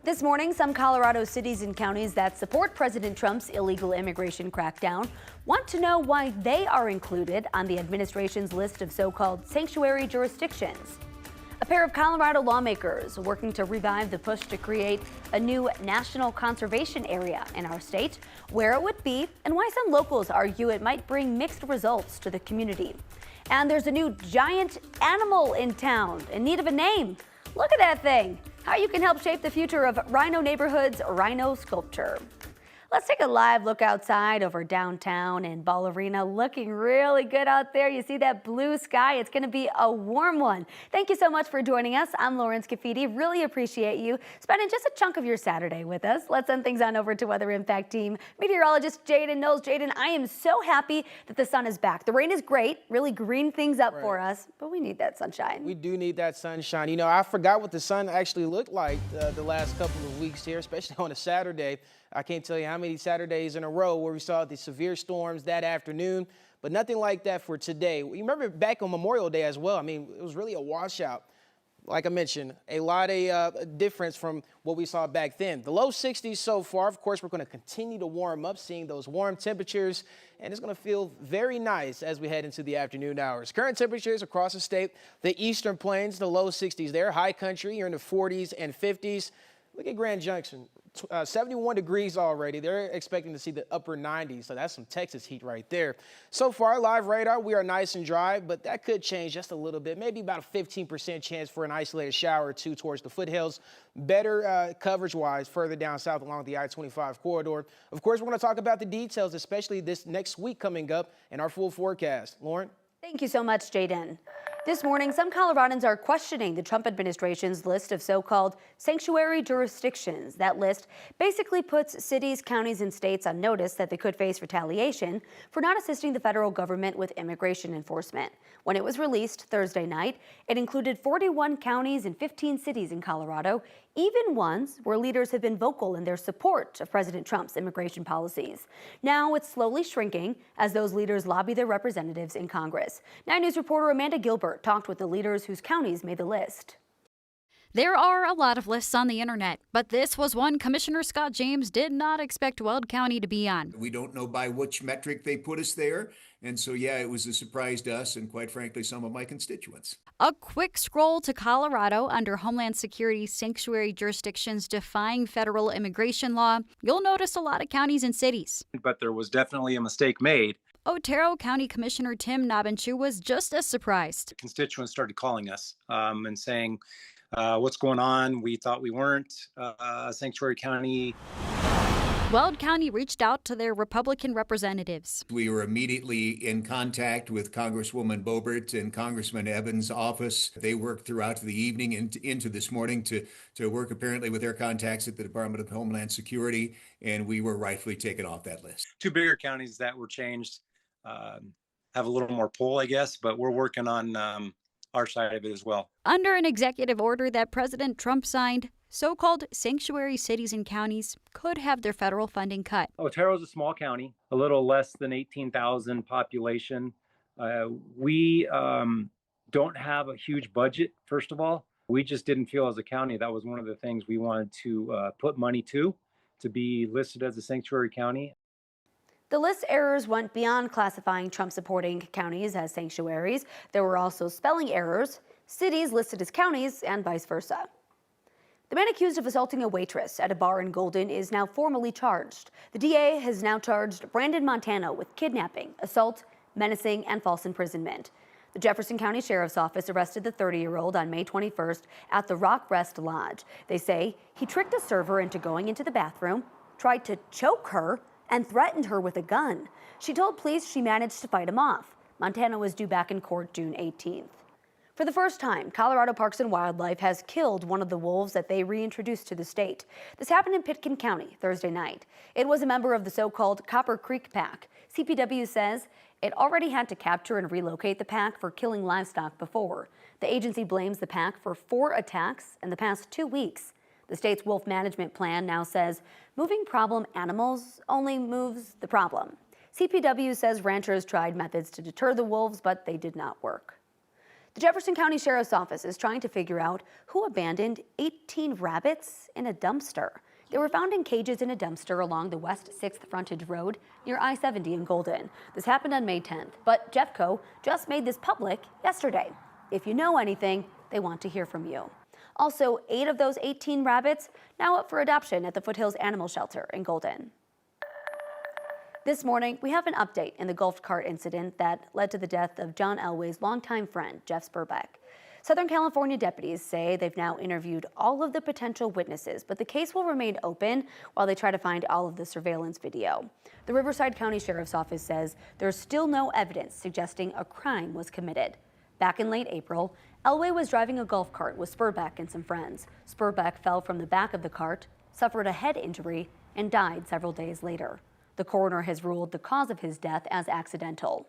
This morning, some Colorado cities and counties that support President Trump's illegal immigration crackdown want to know why they are included on the administration's list of so-called sanctuary jurisdictions. A pair of Colorado lawmakers working to revive the push to create a new national conservation area in our state, where it would be, and why some locals argue it might bring mixed results to the community. And there's a new giant animal in town in need of a name. Look at that thing. How you can help shape the future of Rhino Neighborhood's rhino sculpture. Let's take a live look outside over downtown and Ball Arena. Looking really good out there. You see that blue sky? It's going to be a warm one. Thank you so much for joining us. I'm Lauren Scafidi. Really appreciate you spending just a chunk of your Saturday with us. Let's send things on over to Weather Impact Team meteorologist Jaden Knowles. Jaden, I am so happy that the sun is back. The rain is great, really green things up for us, but we need that sunshine. We do need that sunshine. You know, I forgot what the sun actually looked like the last couple of weeks here, especially on a Saturday. I can't tell you how many Saturdays in a row where we saw the severe storms that afternoon, but nothing like that for today. You remember back on Memorial Day as well. I mean, it was really a washout. Like I mentioned, a lot of difference from what we saw back then. The low 60s so far. Of course, we're going to continue to warm up, seeing those warm temperatures, and it's going to feel very nice as we head into the afternoon hours. Current temperatures across the state, the eastern plains, the low 60s there. High country, you're in the 40s and 50s. Look at Grand Junction. 71 degrees already. They're expecting to see the upper 90s, so that's some Texas heat right there. So far, live radar, we are nice and dry, but that could change just a little bit. Maybe about a 15% chance for an isolated shower or two towards the foothills. Better coverage-wise further down south along the I-25 corridor. Of course, we're going to talk about the details, especially this next week coming up in our full forecast. Lauren? Thank you so much, Jaden. This morning, some Coloradans are questioning the Trump administration's list of so-called sanctuary jurisdictions. That list basically puts cities, counties, and states on notice that they could face retaliation for not assisting the federal government with immigration enforcement. When it was released Thursday night, it included 41 counties and 15 cities in Colorado, even ones where leaders have been vocal in their support of President Trump's immigration policies. Now it's slowly shrinking as those leaders lobby their representatives in Congress. 9 News reporter Amanda Gilbert talked with the leaders whose counties made the list. There are a lot of lists on the internet, but this was one Commissioner Scott James did not expect Weld County to be on. We don't know by which metric they put us there. And so, yeah, it was a surprise to us and, quite frankly, some of my constituents. A quick scroll to Colorado under Homeland Security sanctuary jurisdictions defying federal immigration law. You'll notice a lot of counties and cities. But there was definitely a mistake made. Otero County Commissioner Tim Nabenshu was just as surprised. Constituents started calling us and saying, what's going on? We thought we weren't a sanctuary county. Weld County reached out to their Republican representatives. We were immediately in contact with Congresswoman Boebert and Congressman Evans' office. They worked throughout the evening into this morning to work apparently with their contacts at the Department of Homeland Security, and we were rightfully taken off that list. 2 bigger counties that were changed have a little more pull, I guess, but we're working on our side of it as well. Under an executive order that President Trump signed, so-called sanctuary cities and counties could have their federal funding cut. Otero is a small county, a little less than 18,000 population. We don't have a huge budget, first of all. We just didn't feel as a county that was one of the things we wanted to put money to be listed as a sanctuary county. The list errors went beyond classifying Trump-supporting counties as sanctuaries. There were also spelling errors, cities listed as counties, and vice versa. The man accused of assaulting a waitress at a bar in Golden is now formally charged. The DA has now charged Brandon Montano with kidnapping, assault, menacing, and false imprisonment. The Jefferson County Sheriff's Office arrested the 30-year-old on May 21st at the Rock Rest Lodge. They say he tricked a server into going into the bathroom, tried to choke her, and threatened her with a gun. She told police she managed to fight him off. Montano was due back in court June 18th. For the first time, Colorado Parks and Wildlife has killed one of the wolves that they reintroduced to the state. This happened in Pitkin County Thursday night. It was a member of the so-called Copper Creek Pack. CPW says it already had to capture and relocate the pack for killing livestock before. The agency blames the pack for 4 attacks in the past 2 weeks. The state's wolf management plan now says moving problem animals only moves the problem. CPW says ranchers tried methods to deter the wolves, but they did not work. The Jefferson County Sheriff's Office is trying to figure out who abandoned 18 rabbits in a dumpster. They were found in cages in a dumpster along the West 6th Frontage Road near I-70 in Golden. This happened on May 10th, but Jeffco just made this public yesterday. If you know anything, they want to hear from you. Also, 8 of those 18 rabbits now up for adoption at the Foothills Animal Shelter in Golden. This morning, we have an update in the golf cart incident that led to the death of John Elway's longtime friend, Jeff Spurbeck. Southern California deputies say they've now interviewed all of the potential witnesses, but the case will remain open while they try to find all of the surveillance video. The Riverside County Sheriff's Office says there's still no evidence suggesting a crime was committed. Back in late April, Elway was driving a golf cart with Spurbeck and some friends. Spurbeck fell from the back of the cart, suffered a head injury, and died several days later. The coroner has ruled the cause of his death as accidental.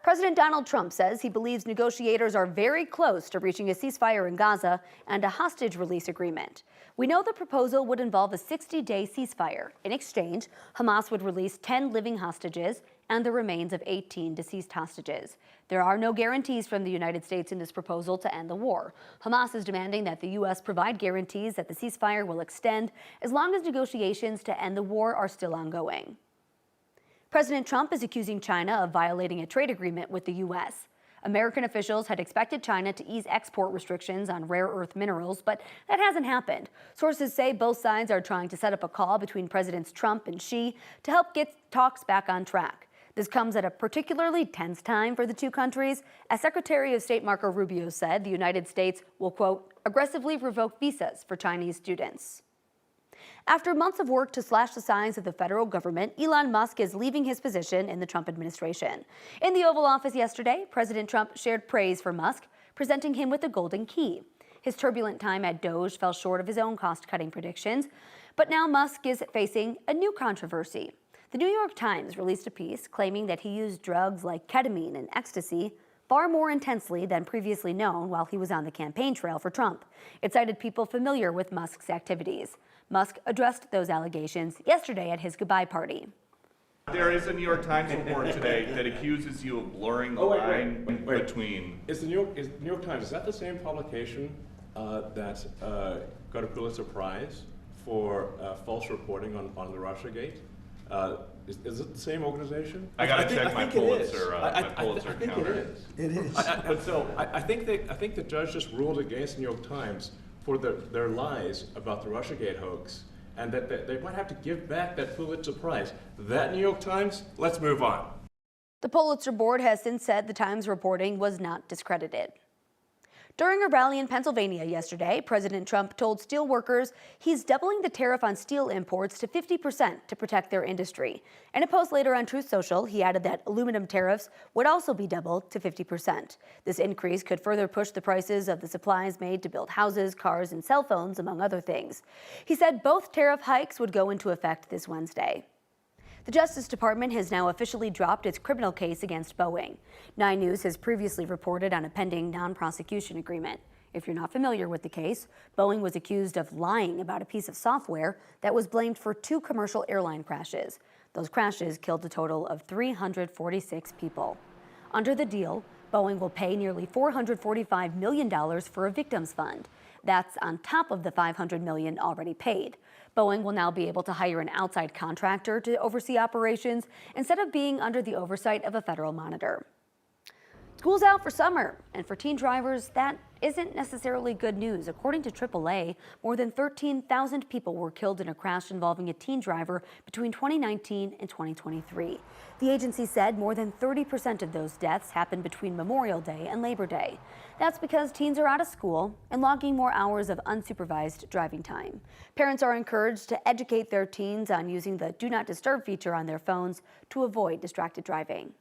President Donald Trump says he believes negotiators are very close to reaching a ceasefire in Gaza and a hostage release agreement. We know the proposal would involve a 60-day ceasefire. In exchange, Hamas would release 10 living hostages and the remains of 18 deceased hostages. There are no guarantees from the United States in this proposal to end the war. Hamas is demanding that the U.S. provide guarantees that the ceasefire will extend as long as negotiations to end the war are still ongoing. President Trump is accusing China of violating a trade agreement with the U.S. American officials had expected China to ease export restrictions on rare earth minerals, but that hasn't happened. Sources say both sides are trying to set up a call between Presidents Trump and Xi to help get talks back on track. This comes at a particularly tense time for the two countries. As Secretary of State Marco Rubio said, the United States will, quote, aggressively revoke visas for Chinese students. After months of work to slash the size of the federal government, Elon Musk is leaving his position in the Trump administration. In the Oval Office yesterday, President Trump shared praise for Musk, presenting him with the golden key. His turbulent time at Doge fell short of his own cost-cutting predictions, but now Musk is facing a new controversy. The New York Times released a piece claiming that he used drugs like ketamine and ecstasy far more intensely than previously known while he was on the campaign trail for Trump. It cited people familiar with Musk's activities. Musk addressed those allegations yesterday at his goodbye party. There is a New York Times report today that accuses you of blurring the line between... Is the New York Times, is that the same publication that got a Pulitzer Prize for false reporting on the Russiagate? Is it the same organization? I gotta check my Pulitzer counter. It is. But so I think the judge just ruled against the New York Times for their lies about the Russiagate hoax, and that they might have to give back that Pulitzer Prize. That New York Times, let's move on. The Pulitzer Board has since said the Times reporting was not discredited. During a rally in Pennsylvania yesterday, President Trump told steel workers he's doubling the tariff on steel imports to 50% to protect their industry. In a post later on Truth Social, he added that aluminum tariffs would also be doubled to 50%. This increase could further push the prices of the supplies made to build houses, cars, and cell phones, among other things. He said both tariff hikes would go into effect this Wednesday. The Justice Department has now officially dropped its criminal case against Boeing. 9 News has previously reported on a pending non-prosecution agreement. If you're not familiar with the case, Boeing was accused of lying about a piece of software that was blamed for 2 commercial airline crashes. Those crashes killed a total of 346 people. Under the deal, Boeing will pay nearly $445 million for a victims fund. That's on top of the $500 million already paid. Boeing will now be able to hire an outside contractor to oversee operations instead of being under the oversight of a federal monitor. School's out for summer, and for teen drivers, that isn't necessarily good news. According to AAA, more than 13,000 people were killed in a crash involving a teen driver between 2019 and 2023. The agency said more than 30% of those deaths happened between Memorial Day and Labor Day. That's because teens are out of school and logging more hours of unsupervised driving time. Parents are encouraged to educate their teens on using the Do Not Disturb feature on their phones to avoid distracted driving.